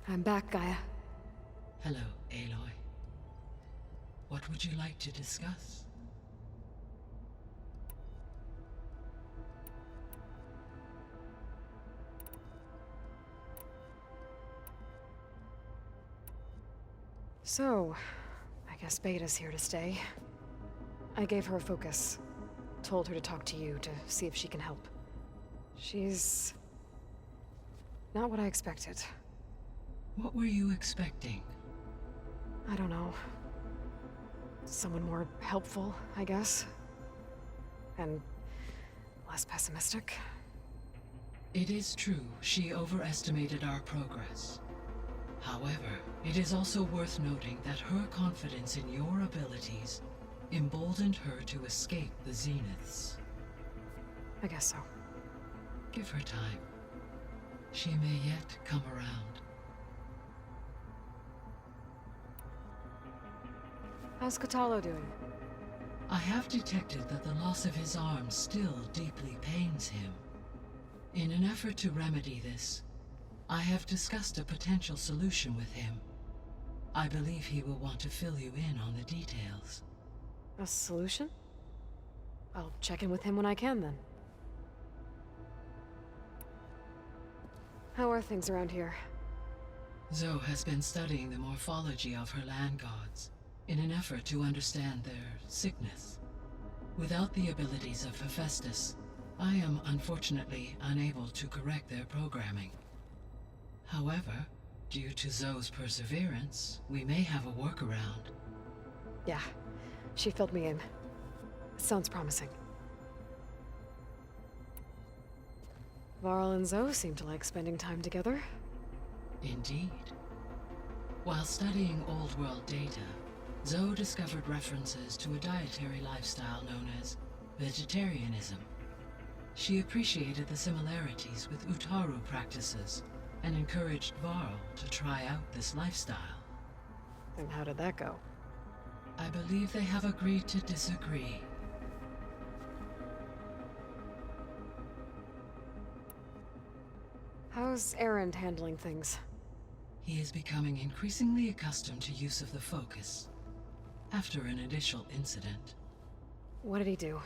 I'm back, Gaia. Hello, Aloy. What would you like to discuss? So, I guess Beta's here to stay. I gave her a focus. Told her to talk to you to see if she can help. She's... not what I expected. What were you expecting? I don't know. Someone more helpful, I guess. And less pessimistic. It is true she overestimated our progress. However, it is also worth noting that her confidence in your abilities emboldened her to escape the Zeniths. I guess so. Give her time. She may yet come around. How's Kotallo doing? I have detected that the loss of his arm still deeply pains him. In an effort to remedy this, I have discussed a potential solution with him. I believe he will want to fill you in on the details. A solution? I'll check in with him when I can, then. How are things around here? Zoe has been studying the morphology of her land gods in an effort to understand their sickness. Without the abilities of Hephaestus, I am unfortunately unable to correct their programming. However, due to Zoe's perseverance, we may have a workaround. Yeah, she filled me in. Sounds promising. Varl and Zoe seem to like spending time together. Indeed. While studying Old World data, Zoe discovered references to a dietary lifestyle known as vegetarianism. She appreciated the similarities with Utaru practices and encouraged Varl to try out this lifestyle. And how did that go? I believe they have agreed to disagree. How's Erend handling things? He is becoming increasingly accustomed to use of the focus after an initial incident. What did he do?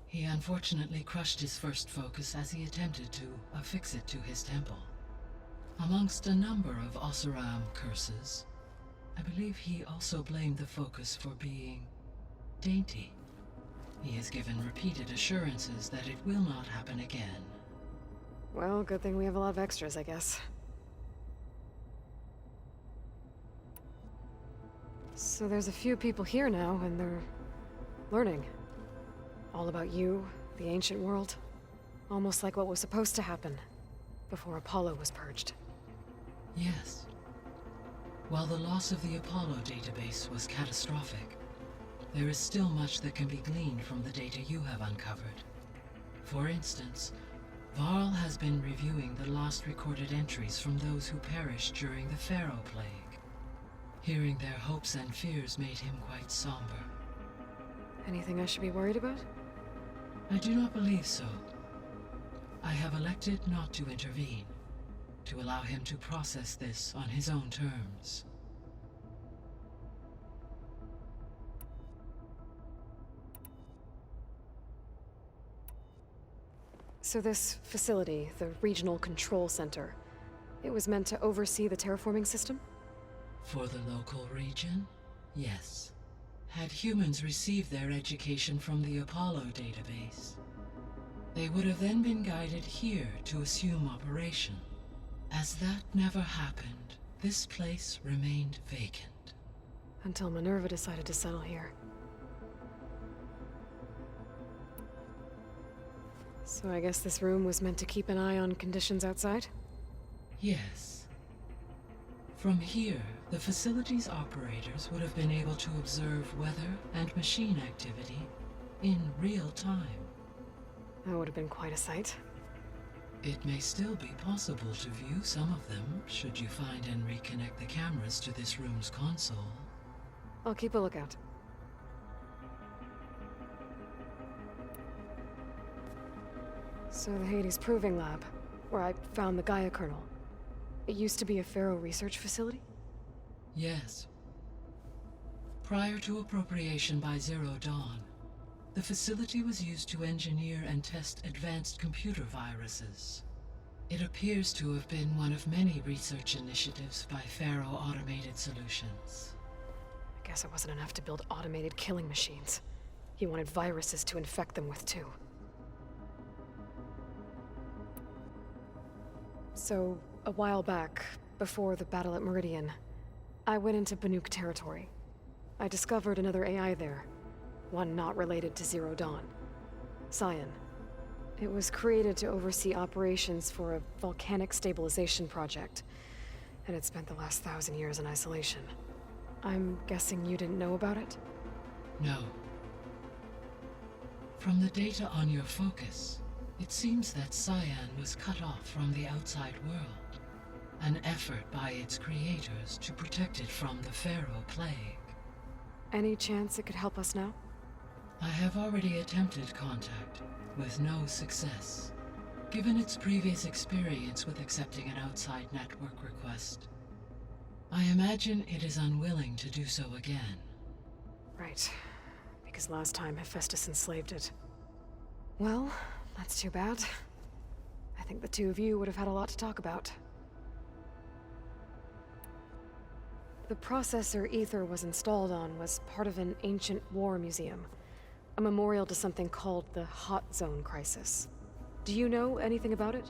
He unfortunately crushed his first focus as he attempted to affix it to his temple. Amongst a number of Oseram curses, I believe he also blamed the focus for being dainty. He has given repeated assurances that it will not happen again. Well, good thing we have a lot of extras, I guess. So there's a few people here now, and they're learning. All about you, the ancient world. Almost like what was supposed to happen before Apollo was purged. Yes. While the loss of the Apollo database was catastrophic, there is still much that can be gleaned from the data you have uncovered. For instance, Varl has been reviewing the last recorded entries from those who perished during the Pharaoh Plague. Hearing their hopes and fears made him quite somber. Anything I should be worried about? I do not believe so. I have elected not to intervene, to allow him to process this on his own terms. So this facility, the Regional Control Center, it was meant to oversee the terraforming system? For the local region, yes. Had humans received their education from the Apollo database, they would have then been guided here to assume operation. As that never happened, this place remained vacant. Until Minerva decided to settle here. So I guess this room was meant to keep an eye on conditions outside? Yes. From here, the facility's operators would have been able to observe weather and machine activity in real time. That would have been quite a sight. It may still be possible to view some of them, should you find and reconnect the cameras to this room's console. I'll keep a lookout. So the Hades Proving Lab, where I found the Gaia kernel. It used to be a Pharaoh research facility? Yes. Prior to appropriation by Zero Dawn, the facility was used to engineer and test advanced computer viruses. It appears to have been one of many research initiatives by Pharaoh Automated Solutions. I guess it wasn't enough to build automated killing machines. He wanted viruses to infect them with, too. So, a while back, before the battle at Meridian, I went into Banuk territory. I discovered another AI there, one not related to Zero Dawn. Cyan. It was created to oversee operations for a volcanic stabilization project, and it spent the last 1,000 years in isolation. I'm guessing you didn't know about it? No. From the data on your focus, it seems that Cyan was cut off from the outside world, an effort by its creators to protect it from the Pharaoh plague. Any chance it could help us now? I have already attempted contact, with no success. Given its previous experience with accepting an outside network request, I imagine it is unwilling to do so again. Right. Because last time Hephaestus enslaved it. Well, that's too bad. I think the two of you would have had a lot to talk about. The processor Ether was installed on was part of an ancient war museum. A memorial to something called the Hot Zone Crisis. Do you know anything about it?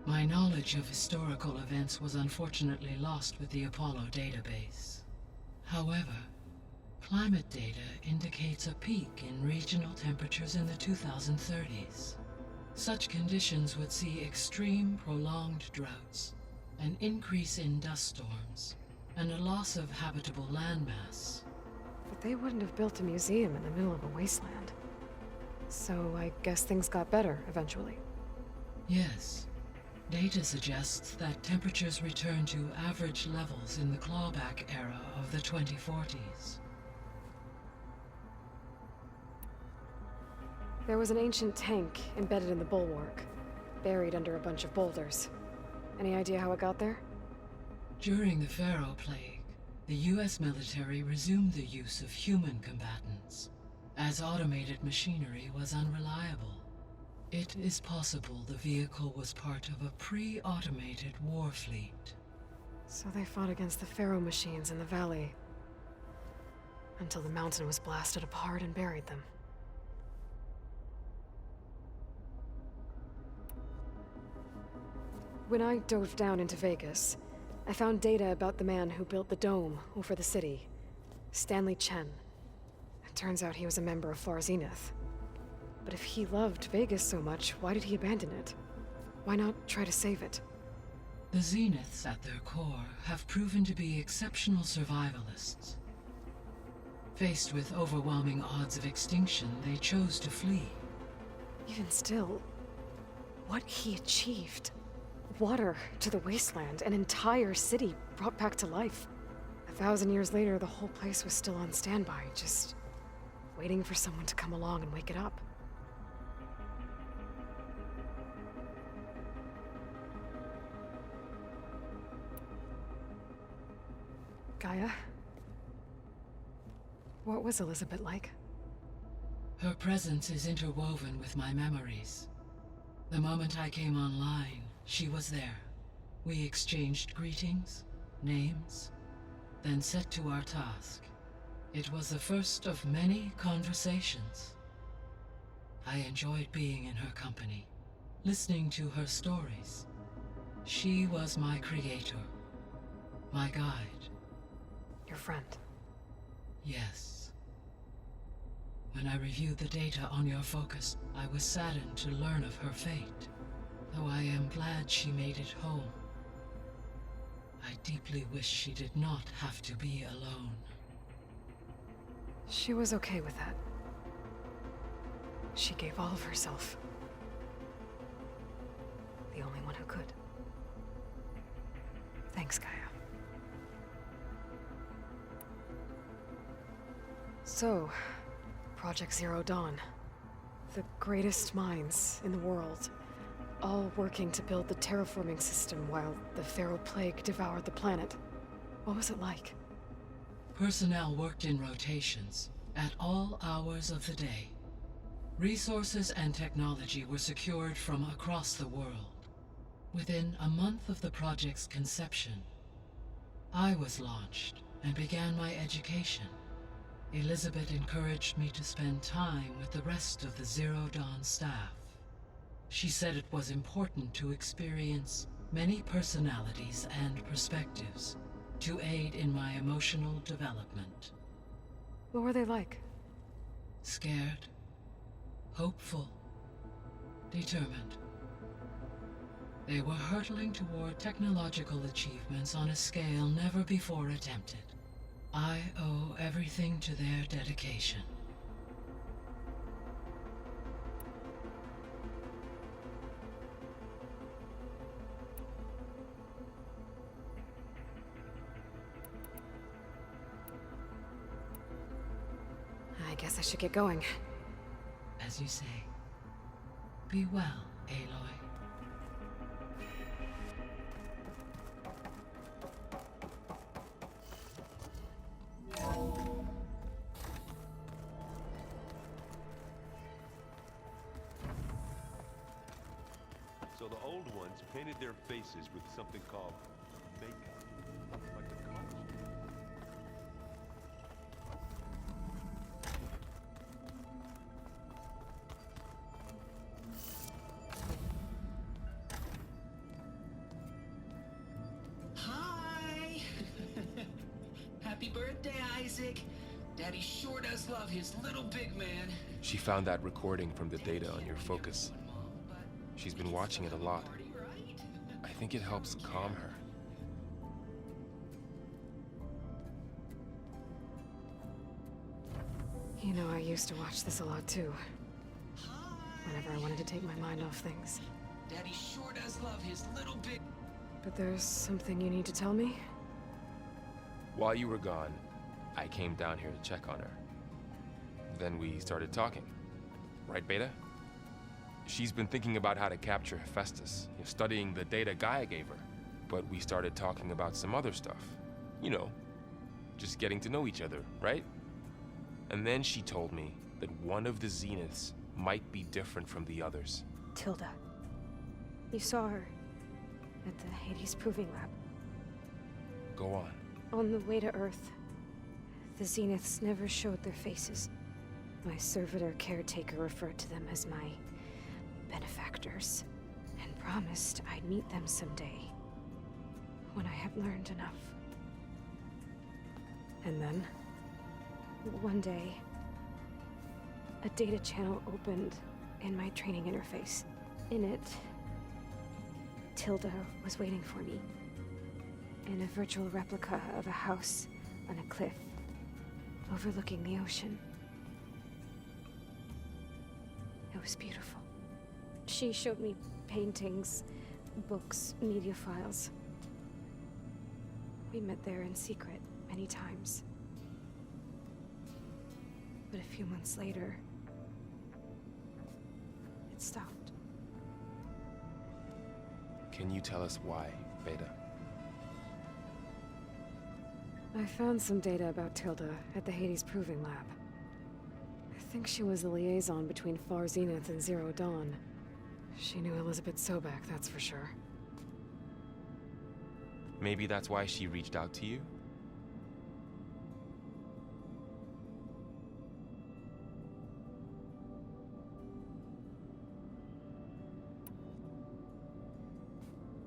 My knowledge of historical events was unfortunately lost with the Apollo database. However, climate data indicates a peak in regional temperatures in the 2030s. Such conditions would see extreme, prolonged droughts, an increase in dust storms, and a loss of habitable landmass. But they wouldn't have built a museum in the middle of a wasteland. So I guess things got better eventually. Yes. Data suggests that temperatures returned to average levels in the clawback era of the 2040s. There was an ancient tank embedded in the bulwark, buried under a bunch of boulders. Any idea how it got there? During the Pharaoh plague, the US military resumed the use of human combatants, as automated machinery was unreliable. It is possible the vehicle was part of a pre-automated war fleet. So they fought against the Pharaoh machines in the valley, until the mountain was blasted apart and buried them. When I dove down into Vegas, I found data about the man who built the dome over the city, Stanley Chen. It turns out he was a member of Far Zenith. But if he loved Vegas so much, why did he abandon it? Why not try to save it? The Zeniths at their core have proven to be exceptional survivalists. Faced with overwhelming odds of extinction, they chose to flee. Even still, what he achieved. Water to the wasteland, an entire city brought back to life. 1,000 years later, the whole place was still on standby, just waiting for someone to come along and wake it up. Gaia? What was Elizabeth like? Her presence is interwoven with my memories. The moment I came online, she was there. We exchanged greetings, names, then set to our task. It was the first of many conversations. I enjoyed being in her company, listening to her stories. She was my creator, my guide. Your friend. Yes. When I reviewed the data on your focus, I was saddened to learn of her fate, though I am glad she made it home. I deeply wish she did not have to be alone. She was okay with that. She gave all of herself. The only one who could. Thanks, Gaia. So, Project Zero Dawn. The greatest minds in the world. all working to build the terraforming system while the Pharaoh Plague devoured the planet. What was it like? Personnel worked in rotations, at all hours of the day. Resources and technology were secured from across the world. Within a month of the project's conception, I was launched and began my education. Elizabeth encouraged me to spend time with the rest of the Zero Dawn staff. She said it was important to experience many personalities and perspectives to aid in my emotional development. What were they like? Scared, hopeful, determined. They were hurtling toward technological achievements on a scale never before attempted. I owe everything to their dedication. I guess I should get going. As you say, be well, Aloy. So the old ones painted their faces with something called makeup, like the college. Hi! Happy birthday, Isaac. Daddy sure does love his little big man. She found that recording from the data on your focus. She's been watching it a lot. I think it helps calm her. You know, I used to watch this a lot too. Whenever I wanted to take my mind off things. Daddy sure does love his little big... But there's something you need to tell me? While you were gone, I came down here to check on her. Then we started talking. Right, Beta? She's been thinking about how to capture Hephaestus, studying the data Gaia gave her. But we started talking about some other stuff. You know, just getting to know each other, right? And then she told me that one of the Zeniths might be different from the others. Tilda. You saw her at the Hades Proving Lab. Go on. On the way to Earth, the Zeniths never showed their faces. My servitor caretaker referred to them as my benefactors, and promised I'd meet them someday, when I had learned enough. And then, one day, a data channel opened in my training interface. In it, Tilda was waiting for me, in a virtual replica of a house on a cliff, overlooking the ocean. It was beautiful. She showed me paintings, books, media files. We met there in secret many times. But a few months later, it stopped. Can you tell us why, Beta? I found some data about Tilda at the Hades Proving Lab. I think she was the liaison between Far Zenith and Zero Dawn. She knew Elizabeth Sobek, that's for sure. Maybe that's why she reached out to you?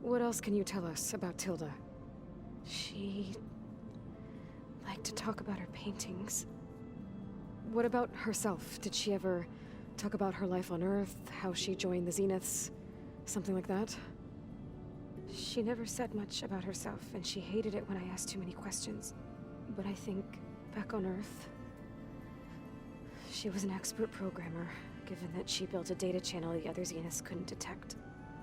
What else can you tell us about Tilda? She liked to talk about her paintings. What about herself? Did she ever talk about her life on Earth, how she joined the Zeniths, something like that? She never said much about herself, and she hated it when I asked too many questions. But I think, back on Earth, she was an expert programmer, given that she built a data channel the other Zeniths couldn't detect.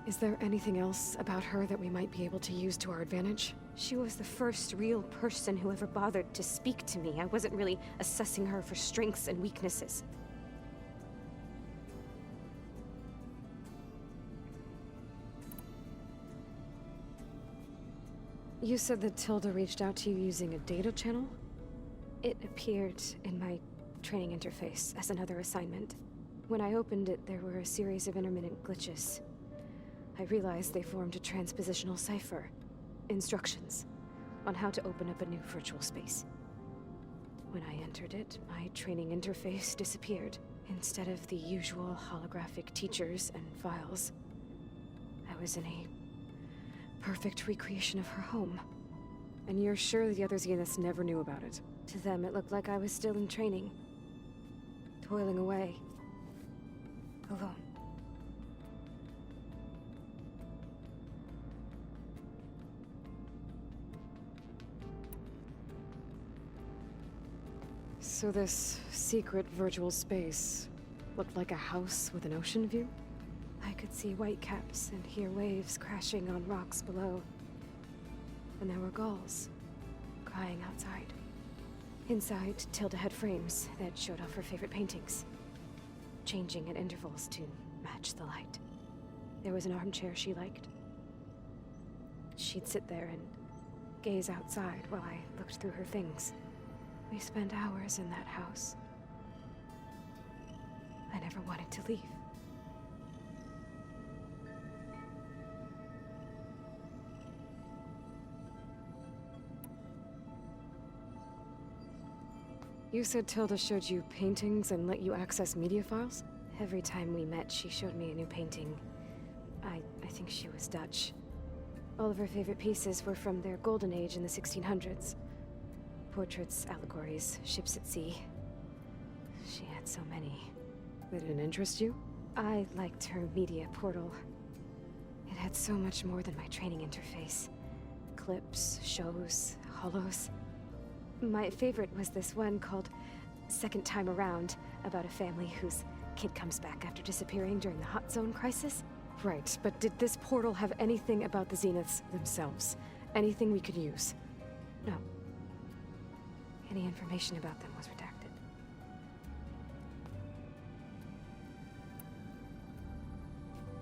Is there anything else about her that we might be able to use to our advantage? She was the first real person who ever bothered to speak to me. I wasn't really assessing her for strengths and weaknesses. You said that Tilda reached out to you using a data channel? It appeared in my training interface as another assignment. When I opened it, there were a series of intermittent glitches. I realized they formed a transpositional cipher. Instructions on how to open up a new virtual space. When I entered it, my training interface disappeared. Instead of the usual holographic teachers and files, I was in a perfect recreation of her home. And you're sure the other Zeniths never knew about it? To them, it looked like I was still in training. Toiling away. Alone. So this secret virtual space looked like a house with an ocean view? I could see whitecaps and hear waves crashing on rocks below. And there were gulls crying outside. Inside, Tilda had frames that showed off her favorite paintings, changing at intervals to match the light. There was an armchair she liked. She'd sit there and gaze outside while I looked through her things. We spent hours in that house. I never wanted to leave. You said Tilda showed you paintings and let you access media files? Every time we met, she showed me a new painting. I think she was Dutch. All of her favorite pieces were from their golden age in the 1600s. Portraits, allegories, ships at sea. She had so many. They didn't interest you? I liked her media portal. It had so much more than my training interface. Clips, shows, holos. My favorite was this one called Second Time Around, about a family whose kid comes back after disappearing during the Hot Zone crisis. Right, but did this portal have anything about the Zeniths themselves? Anything we could use? No. Any information about them was redacted.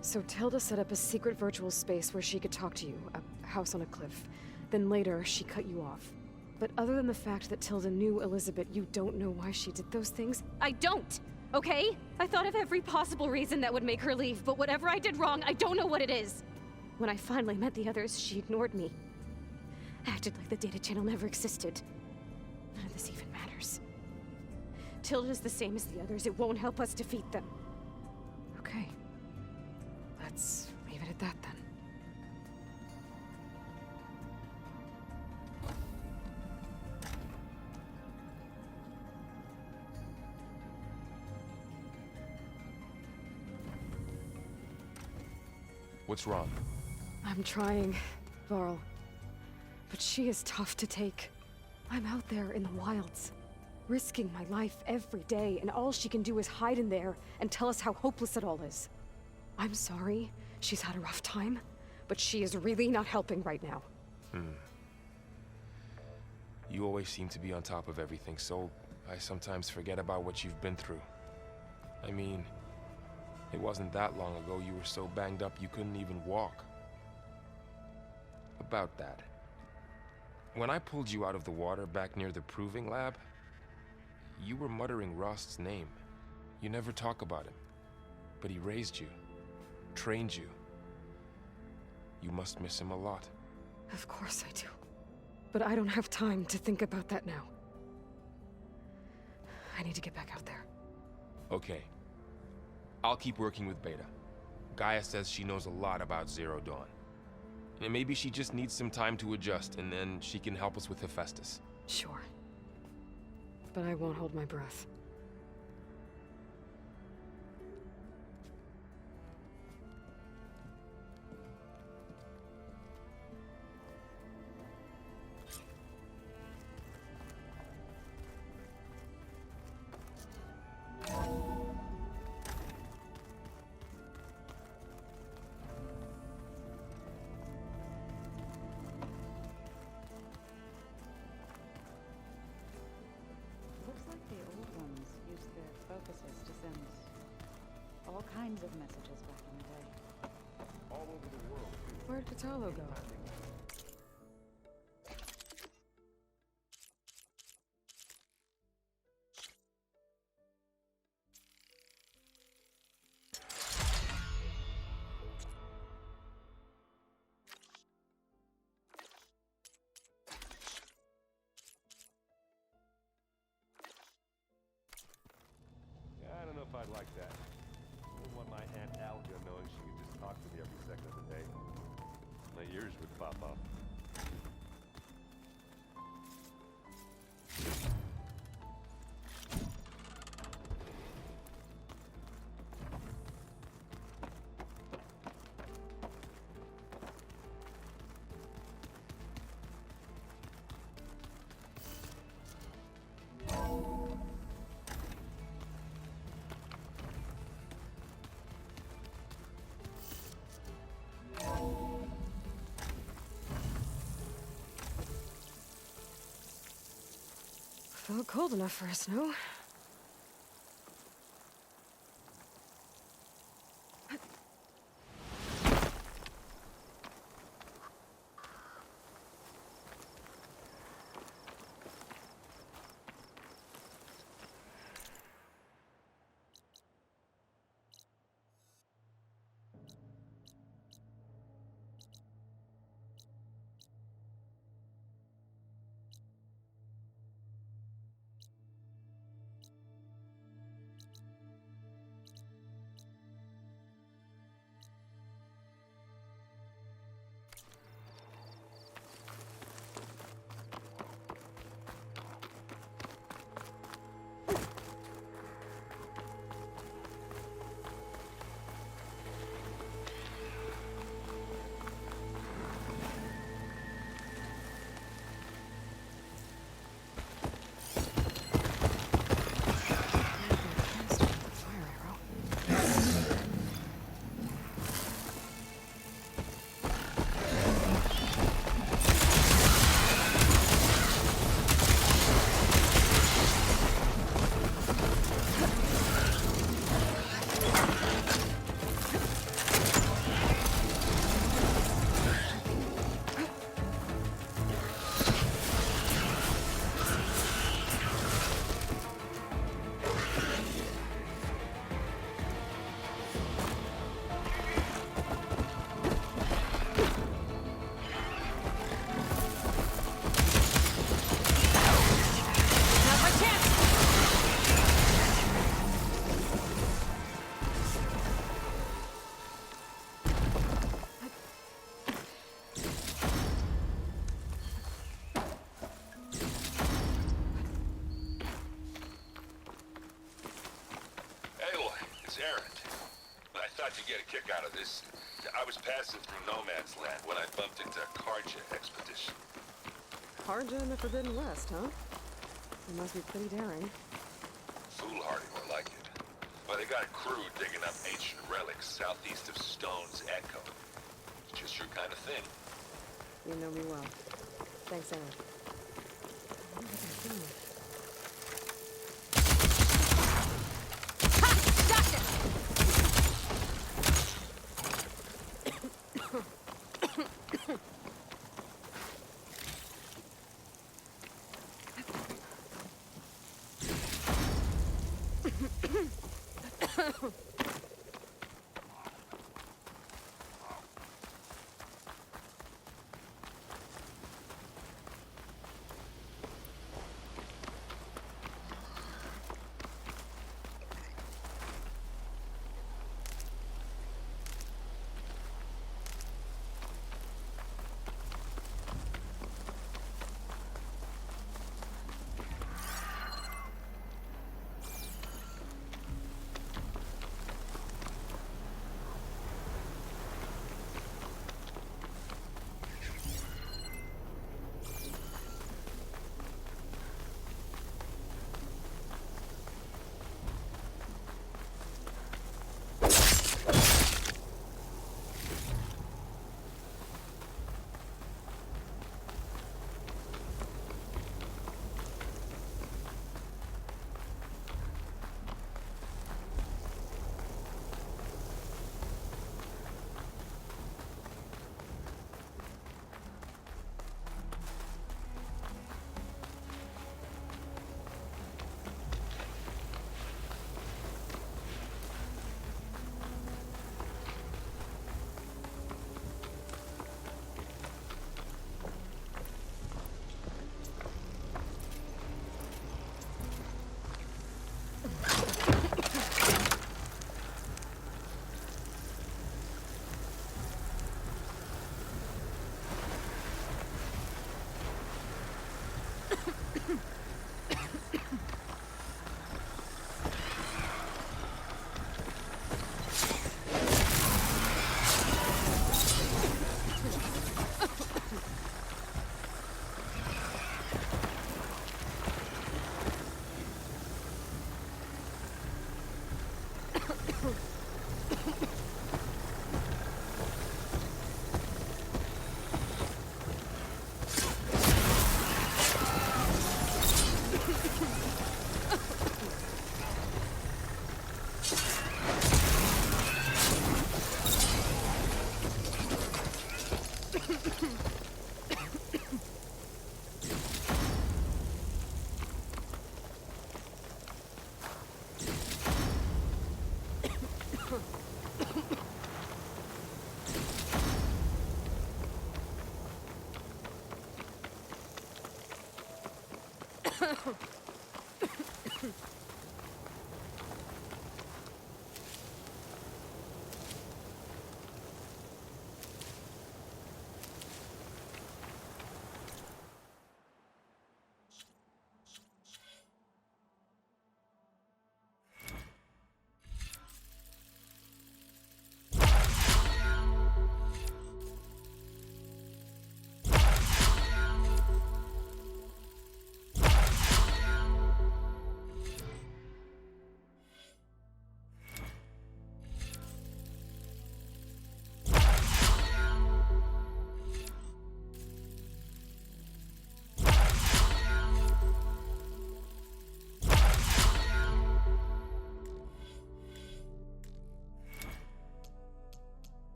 So Tilda set up a secret virtual space where she could talk to you, a house on a cliff. Then later, she cut you off. But other than the fact that Tilda knew Elizabeth, you don't know why she did those things? I don't! Okay? I thought of every possible reason that would make her leave, but whatever I did wrong, I don't know what it is. When I finally met the others, she ignored me. Acted like the data channel never existed. None of this even matters. Tilda's the same as the others. It won't help us defeat them. Okay. Let's leave it at that then. What's wrong? I'm trying, Varl. But she is tough to take. I'm out there in the wilds, risking my life every day, and all she can do is hide in there and tell us how hopeless it all is. I'm sorry, she's had a rough time, but she is really not helping right now. You always seem to be on top of everything, so I sometimes forget about what you've been through. I mean, it wasn't that long ago you were so banged up you couldn't even walk. About that. When I pulled you out of the water back near the proving lab, you were muttering Rost's name. You never talk about him. But he raised you, trained you. You must miss him a lot. Of course I do. But I don't have time to think about that now. I need to get back out there. Okay. I'll keep working with Beta. Gaia says she knows a lot about Zero Dawn. And maybe she just needs some time to adjust, and then she can help us with Hephaestus. Sure. But I won't hold my breath. Looks like the old ones used their focuses to send all kinds of messages back in the day. All over the world, too. Where'd Catalo go? like that. I wouldn't want my Aunt Alga knowing she could just talk to me every second of the day. My ears would pop off. Felt cold enough for a snow. To get a kick out of this. I was passing through No Man's Land when I bumped into a Karja expedition. Karja in the Forbidden West, huh? It must be pretty daring. Foolhardy more like it. Well, they got a crew digging up ancient relics southeast of Stone's Echo. Just your kind of thing. You know me well. Thanks, Aaron. I wonder what they're doing.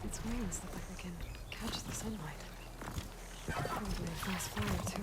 Its wings look like they can catch the sunlight. Probably a fast flyer, too.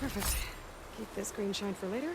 Perfect. Keep this green shine for later.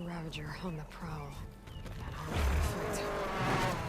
Ravager on the prowl. That hard to fight.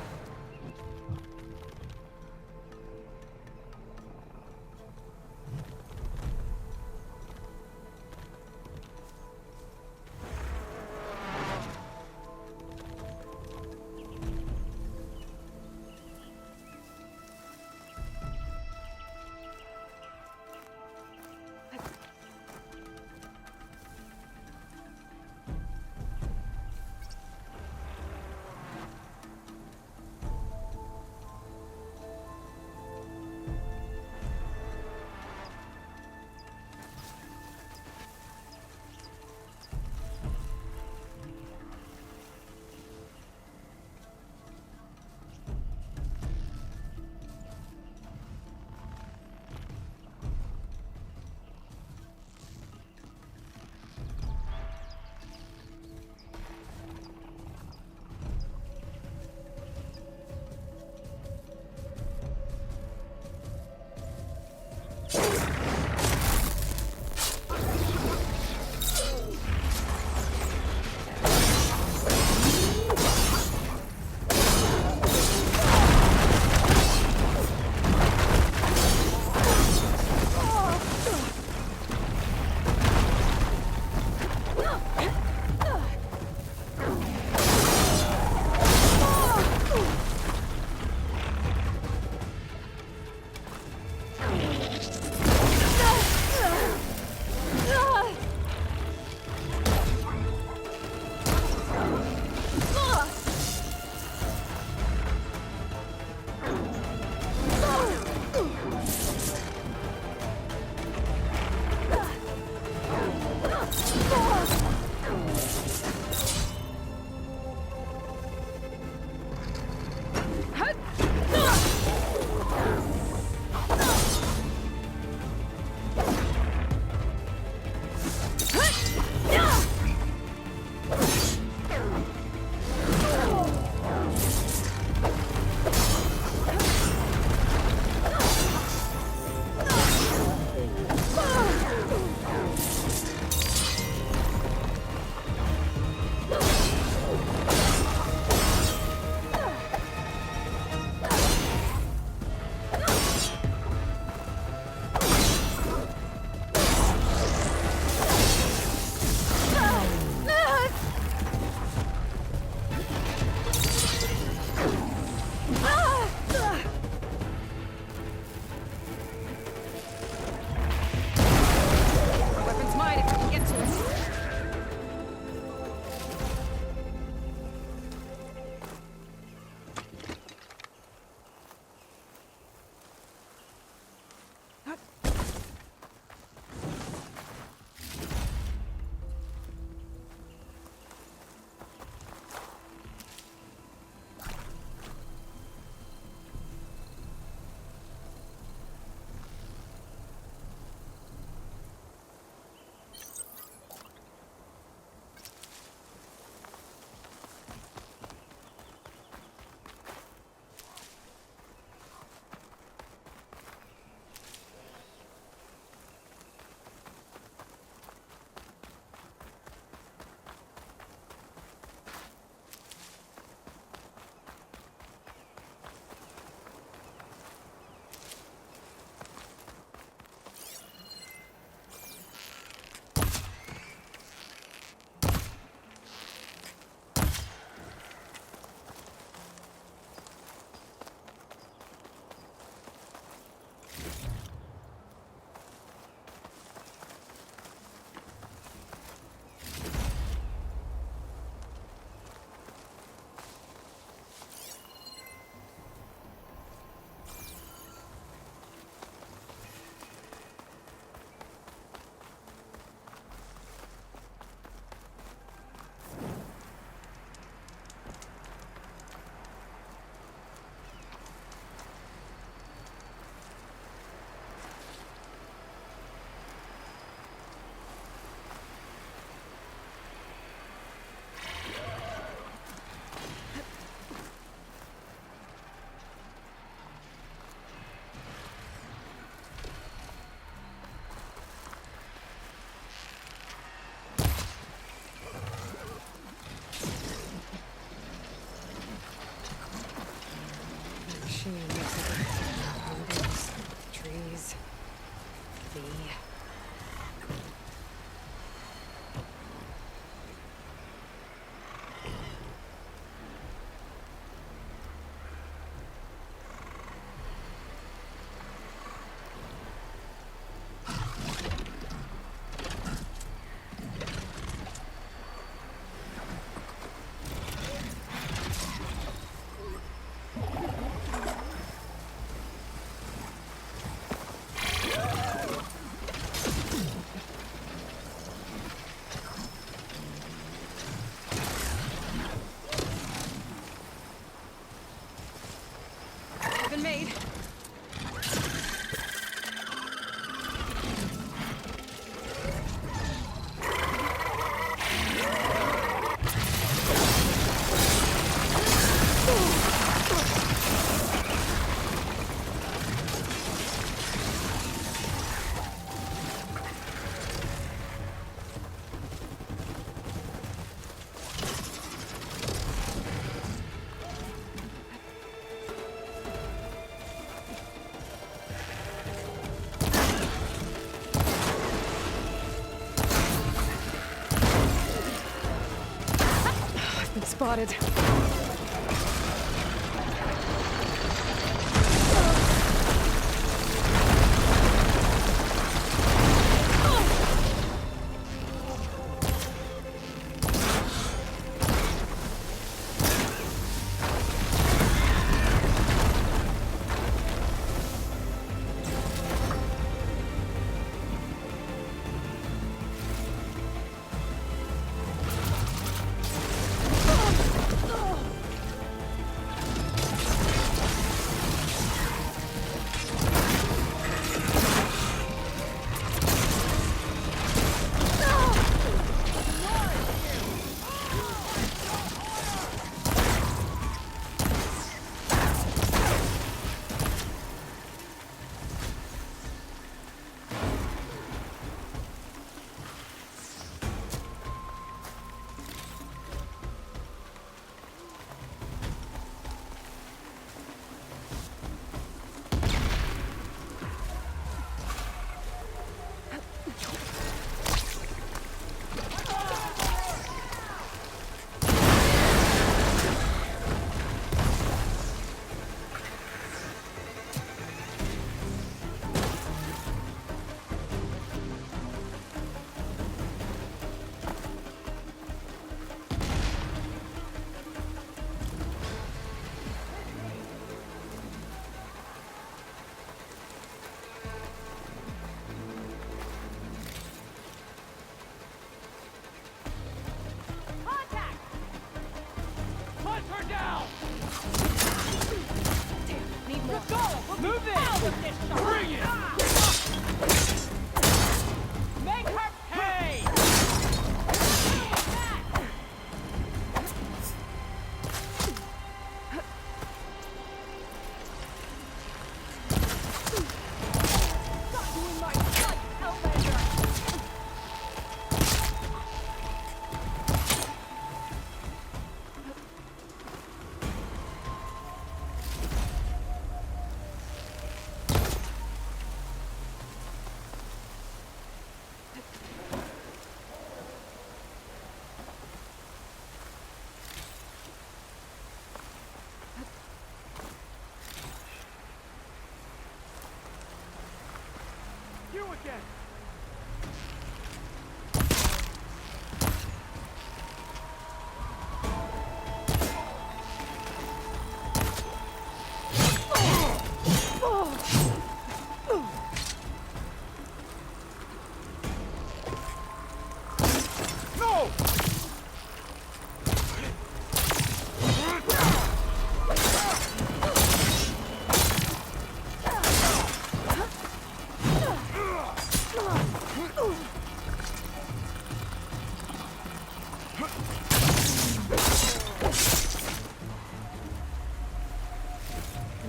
spotted.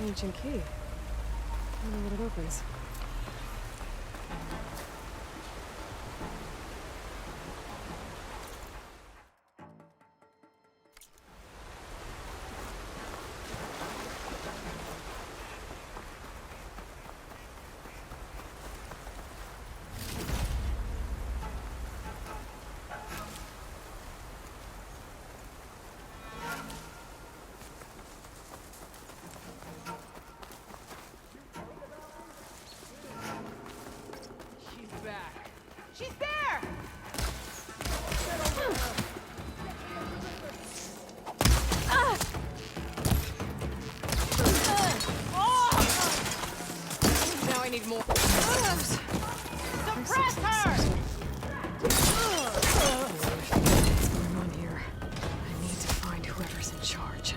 Ancient key. I wonder what it opens. She's there! Now I need more. Suppress her! What's going on here? I need to find whoever's in charge.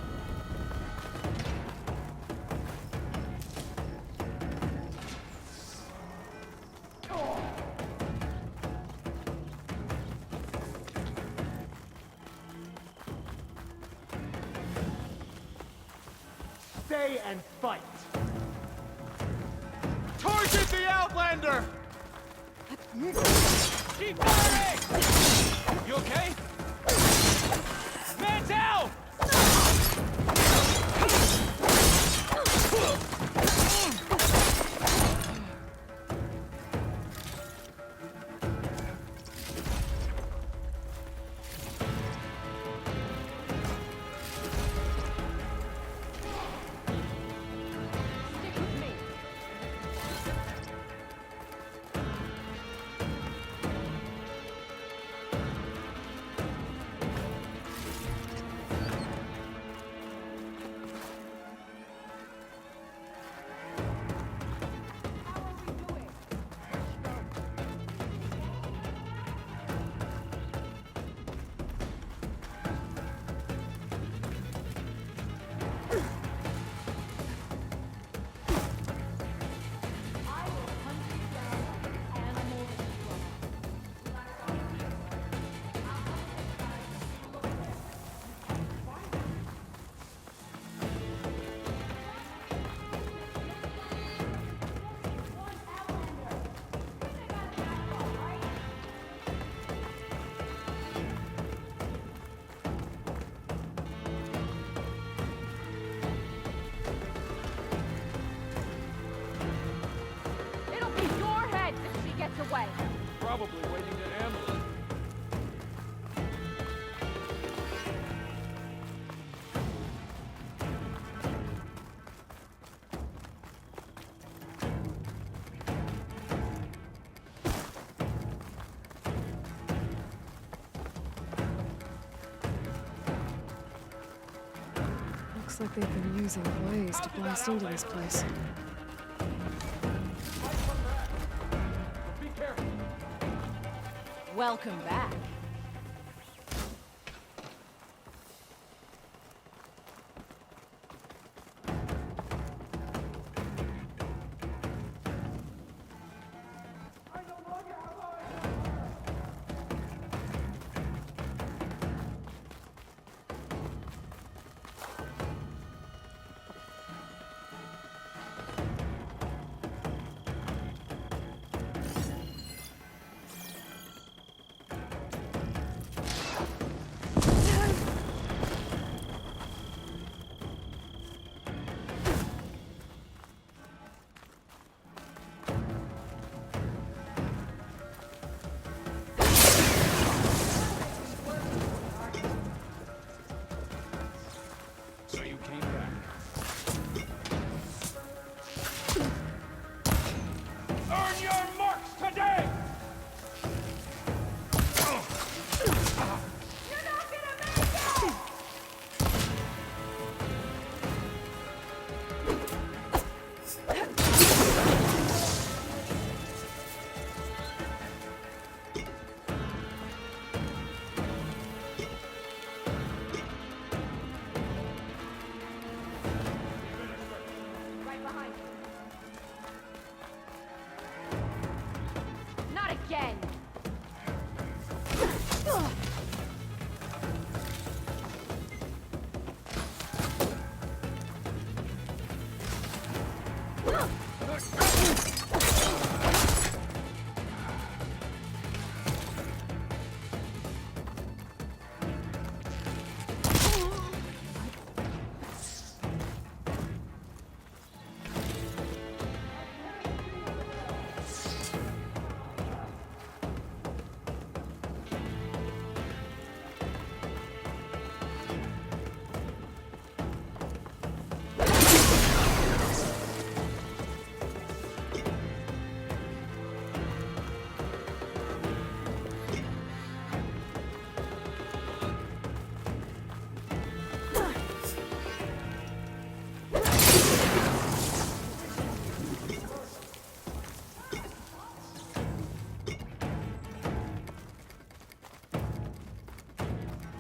Stay and fight. Target the Outlander! Keep firing! You okay? Man down! Probably waiting to ambush. Looks like they've been using blaze to blast into this place. Be careful. Welcome back. So you came back. Earn your marks today! Right behind you. Not again!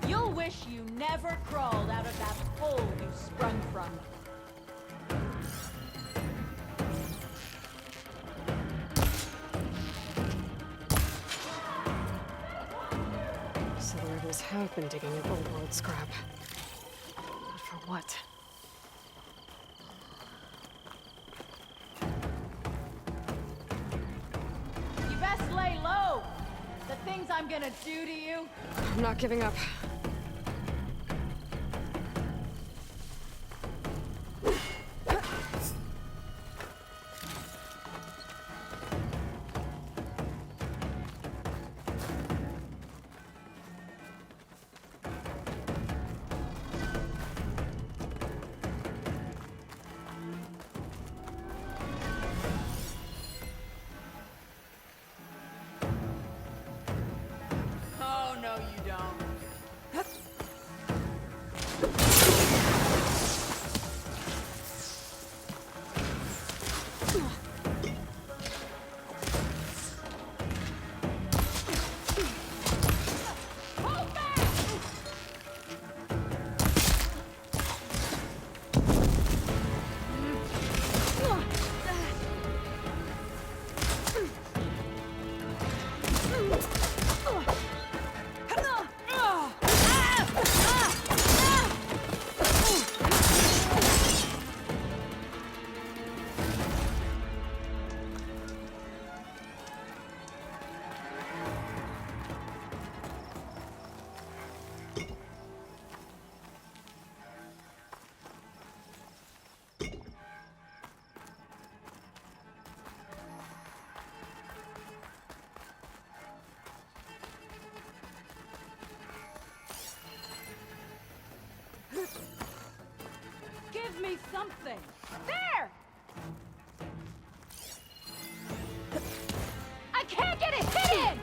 You'll wish you never crawled out of that hole you sprung from. So the rebels have been digging up old world scrap. But for what? You best lay low. The things I'm gonna do to you. I'm not giving up. Oh, no, you don't. something! There! I can't get it hidden!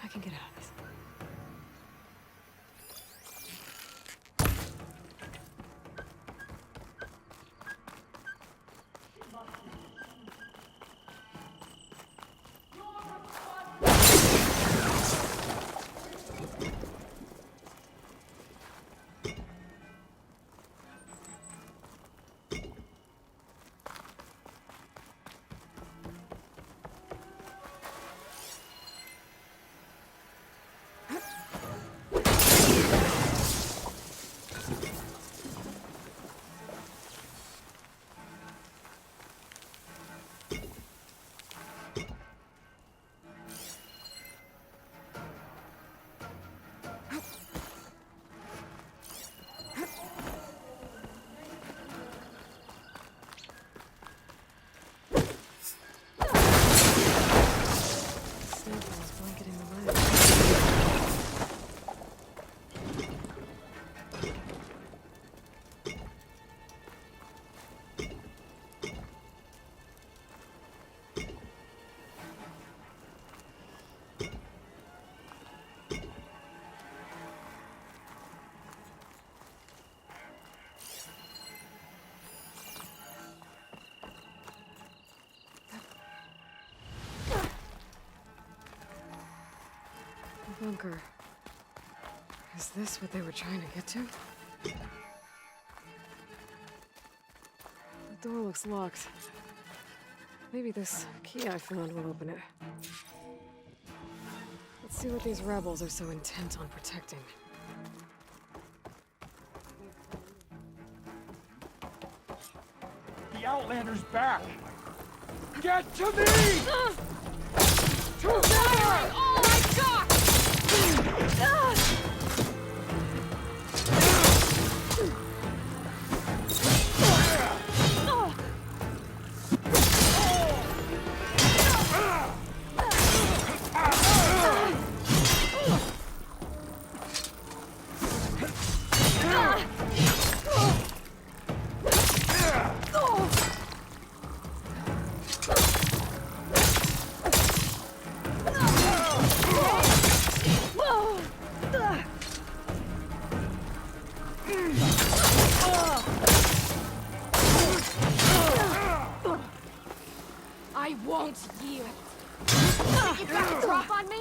I can get out of this. Bunker. Is this what they were trying to get to? The door looks locked. Maybe this key I found will open it. Let's see what these rebels are so intent on protecting. The Outlander's back! Get to me! Firing all I got! I won't yield. You got to drop on me?